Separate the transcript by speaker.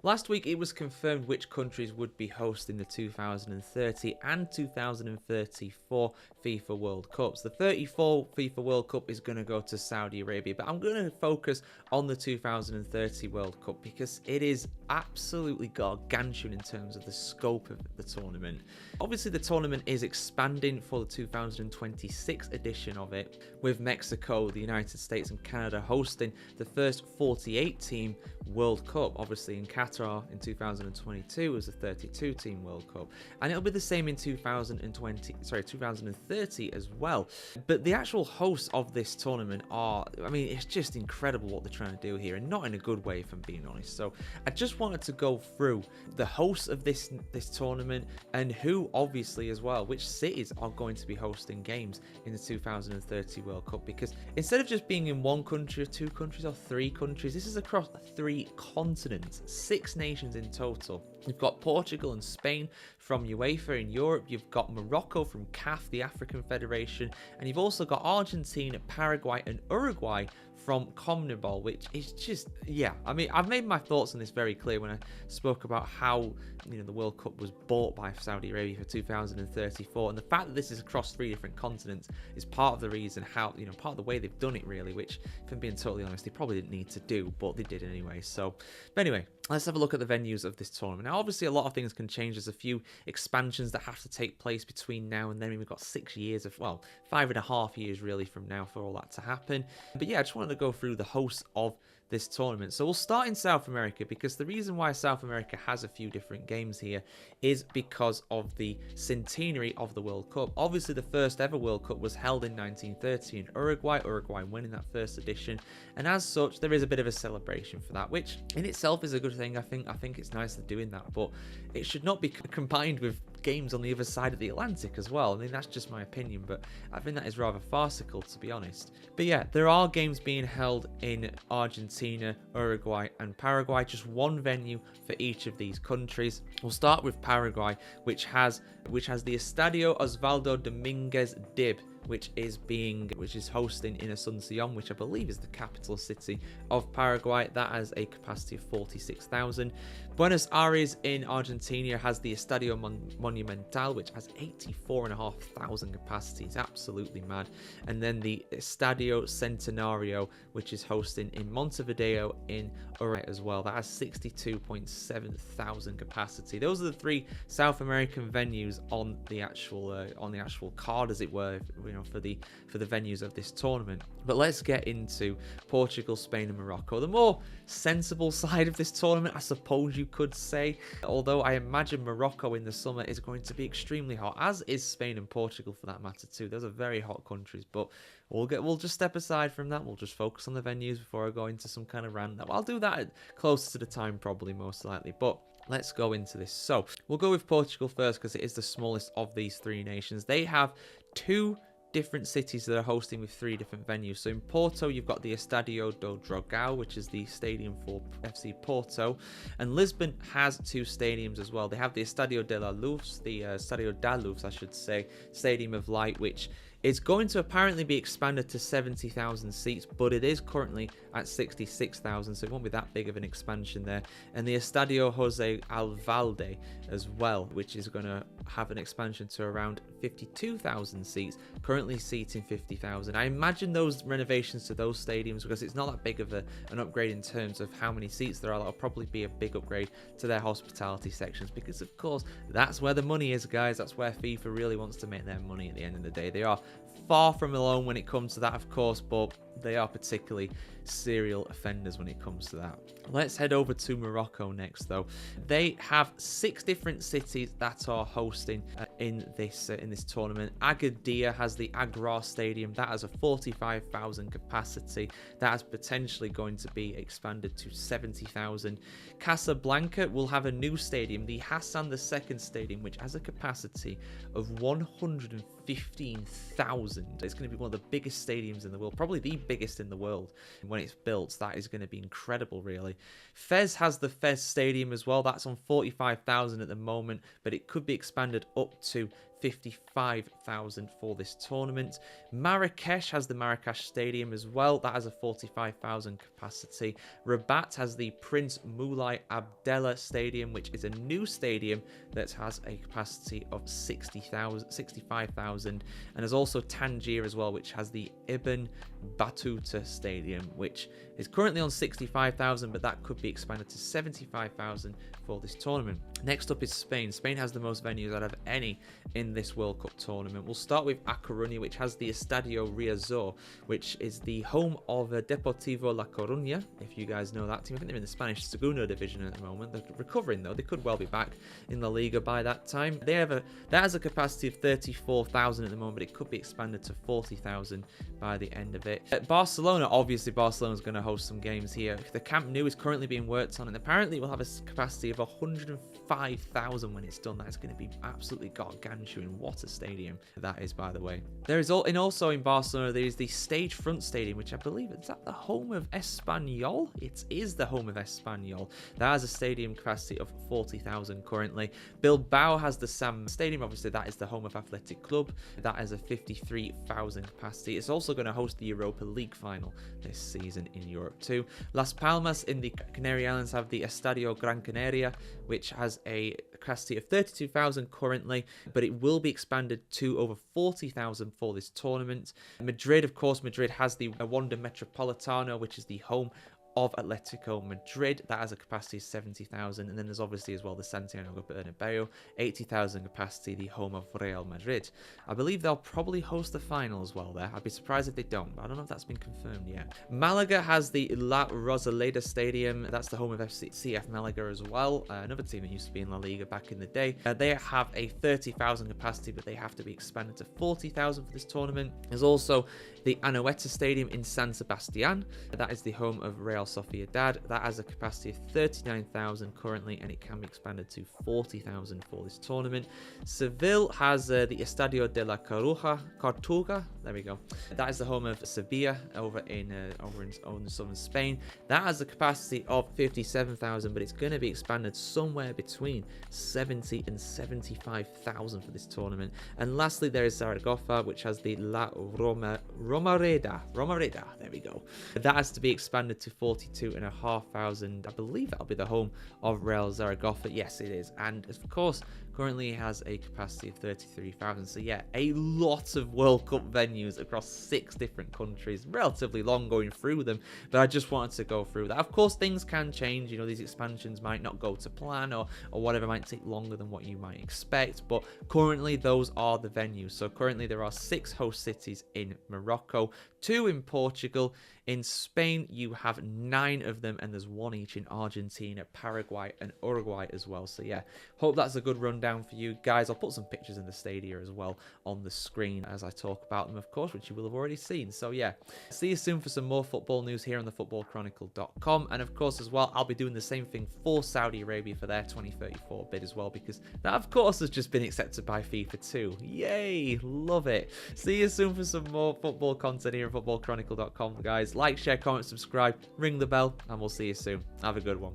Speaker 1: Last week it was confirmed which countries would be hosting the 2030 and 2034 FIFA World Cups. The 34 FIFA World Cup is going to go to Saudi Arabia, but I'm going to focus on the 2030 World Cup because it is absolutely gargantuan in terms of the scope of the tournament. Obviously the tournament is expanding for the 2026 edition of it, with Mexico, the United States and Canada hosting the first 48 team World Cup. Obviously in Qatar in 2022 was a 32 team World Cup, and it'll be the same in 2030 as well. But the actual hosts of this tournament are, I mean, it's just incredible what they're trying to do here, and not in a good way if I'm being honest. So I just wanted to go through the hosts of this tournament and who, obviously, as well, which cities are going to be hosting games in the 2030 World Cup, because instead of just being in one country or two countries or three countries, this is across 3 continents, 6 nations in total. You've got Portugal and Spain from UEFA in Europe, you've got Morocco from CAF, the African Federation, and you've also got Argentina, Paraguay and Uruguay from CONMEBOL, which is just, yeah, I mean, I've made my thoughts on this very clear when I spoke about how, you know, the World Cup was bought by Saudi Arabia for 2034, and the fact that this is across 3 different continents is part of the reason how, you know, part of the way they've done it really, which, if I'm being totally honest, they probably didn't need to do, but they did anyway. So, but anyway, let's have a look at the venues of this tournament. Now, obviously, a lot of things can change. There's a few expansions that have to take place between now and then. We've got 6 years of, well, 5.5 years really from now for all that to happen. But yeah, I just wanted to go through the hosts of this tournament. So we'll start in South America, because the reason why South America has a few different games here is because of the centenary of the World Cup. Obviously, the first ever World Cup was held in 1930 in Uruguay winning that first edition, and as such there is a bit of a celebration for that, which in itself is a good thing. I think it's nice they're doing that, but it should not be combined with games on the other side of the Atlantic as well. I mean, that's just my opinion, but I think that is rather farcical, to be honest. But yeah, there are games being held in Argentina, Uruguay and Paraguay, just one venue for each of these countries. We'll start with Paraguay, which has the Estadio Osvaldo Dominguez Dib, which is hosting in Asunción, which I believe is the capital city of Paraguay. That has a capacity of 46,000. Buenos Aires in Argentina has the Estadio Monumental, which has 84,500 capacity. It's absolutely mad. And then the Estadio Centenario, which is hosting in Montevideo in Uruguay as well. That has 62,700 capacity. Those are the 3 South American venues on the actual card, as it were, you know, for the venues of this tournament. But let's get into Portugal, Spain and Morocco, the more sensible side of this tournament, I suppose you could say, although I imagine Morocco in the summer is going to be extremely hot, as is Spain and Portugal for that matter too. Those are very hot countries, but we'll just step aside from that. We'll just focus on the venues before I go into some kind of rant. I'll do that closer to the time, probably, most likely, but let's go into this. So we'll go with Portugal first, because it is the smallest of these 3 nations. They have 2 different cities that are hosting with 3 different venues. So in Porto, you've got the Estadio do Dragão, which is the stadium for FC Porto, and Lisbon has 2 stadiums as well. They have the Estadio de la Luz, the Estadio da Luz, I should say, Stadium of Light, which is going to apparently be expanded to 70,000 seats, but it is currently at 66,000, so it won't be that big of an expansion there. And the Estadio José Alvalde as well, which is going to have an expansion to around 52,000 seats, currently seating 50,000. I imagine those renovations to those stadiums, because it's not that big of an upgrade in terms of how many seats there are, that'll probably be a big upgrade to their hospitality sections, because of course that's where the money is, guys. That's where FIFA really wants to make their money at the end of the day. They are far from alone when it comes to that, of course, but they are particularly serial offenders when it comes to that. Let's head over to Morocco next, though. They have 6 different cities that are hosting in this tournament. Agadir has the Agra Stadium. That has a 45,000 capacity. That is potentially going to be expanded to 70,000. Casablanca will have a new stadium, the Hassan II Stadium, which has a capacity of 115,000. It's going to be one of the biggest stadiums in the world, probably the biggest in the world when it's built. That is going to be incredible, really. Fez has the Fez Stadium as well. That's on 45,000 at the moment, but it could be expanded up to 55,000 for this tournament. Marrakesh has the Marrakesh Stadium as well. That has a 45,000 capacity. Rabat has the Prince Moulay Abdallah Stadium, which is a new stadium that has a capacity of 65,000. And there's also Tangier as well, which has the Ibn Battuta Stadium, which is currently on 65,000, but that could be expanded to 75,000 for this tournament. Next up is Spain. Spain has the most venues out of any in this World Cup tournament. We'll start with A Coruña, which has the Estadio Riazor, which is the home of Deportivo La Coruña, if you guys know that team. I think they're in the Spanish Segundo division at the moment. They're recovering though. They could well be back in La Liga by that time. That has a capacity of 34,000 at the moment, but it could be expanded to 40,000 by the end of it. At Barcelona, obviously Barcelona's going to host some games here. The Camp Nou is currently being worked on, and apparently will have a capacity of 105,000 when it's done. That's going to be absolutely gargantuan. What a stadium that is, by the way. There is also in Barcelona, there is the Stage Front Stadium, which I believe is that the home of Espanyol. It is the home of Espanyol. That has a stadium capacity of 40,000 currently. Bilbao has the Sam Stadium. Obviously, that is the home of Athletic Club. That has a 53,000 capacity. It's also going to host the Europa League final this season in Europe too. Las Palmas in the Canary Islands have the Estadio Gran Canaria, which has a capacity of 32,000 currently, but it will be expanded to over 40,000 for this tournament. Madrid, of course, Madrid has the Wanda Metropolitano, which is the home of Atletico Madrid. That has a capacity of 70,000. And then there's obviously as well the Santiago Bernabeu, 80,000 capacity, the home of Real Madrid. I believe they'll probably host the final as well there. I'd be surprised if they don't, but I don't know if that's been confirmed yet. Malaga has the La Rosaleda Stadium. That's the home of CF Malaga as well, another team that used to be in La Liga back in the day. They have a 30,000 capacity, but they have to be expanded to 40,000 for this tournament. There's also the Anoeta Stadium in San Sebastian. That is the home of Real Sociedad. That has a capacity of 39,000 currently, and it can be expanded to 40,000 for this tournament. Seville has the Estadio de la Cartuja. There we go. That is the home of Sevilla over in southern Spain. That has a capacity of 57,000, but it's going to be expanded somewhere between 70 and 75,000 for this tournament. And lastly, there is Zaragoza, which has the La Romareda. There we go. That has to be expanded to 42,500. I believe that'll be the home of Real Zaragoza. Yes, it is. And of course, currently it has a capacity of 33,000. So yeah, a lot of World Cup venues across 6 different countries. Relatively long going through them, but I just wanted to go through that. Of course, things can change. You know, these expansions might not go to plan, or whatever, might take longer than what you might expect. But currently, those are the venues. So currently, there are 6 host cities in Morocco, 2 in Portugal. In Spain, you have 9 of them, and there's 1 each in Argentina, Paraguay, and Uruguay as well. So yeah, hope that's a good rundown for you guys. I'll put some pictures in the stadia as well on the screen as I talk about them, of course, which you will have already seen. So yeah, see you soon for some more football news here on thefootballchronicle.com. And of course, as well, I'll be doing the same thing for Saudi Arabia for their 2034 bid as well, because that, of course, has just been accepted by FIFA too. Yay, love it. See you soon for some more football content here on footballchronicle.com, guys. Like, share, comment, subscribe, ring the bell, and we'll see you soon. Have a good one.